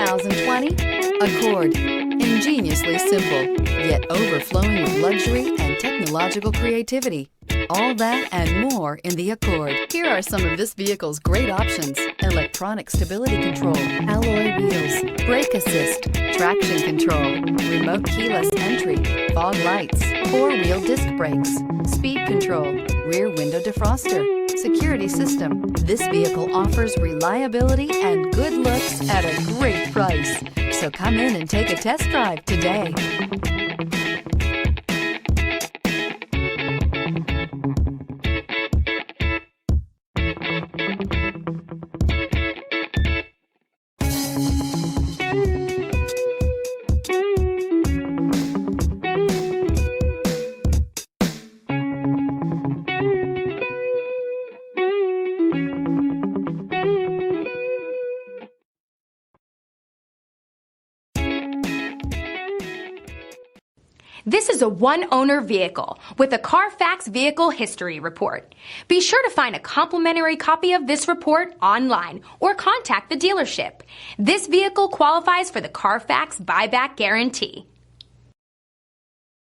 2020 Accord. Ingeniously simple, yet overflowing with luxury and technological creativity. All that and more in the Accord. Here are some of this vehicle's great options: electronic stability control, alloy wheels, brake assist, traction control, remote keyless entry, fog lights, four-wheel disc brakes, speed control, rear window defroster, security system. This vehicle offers reliability and good looks at a great price. So come in and take a test drive today. This is a one-owner vehicle with a Carfax Vehicle History Report. Be sure to find a complimentary copy of this report online or contact the dealership. This vehicle qualifies for the Carfax Buyback Guarantee.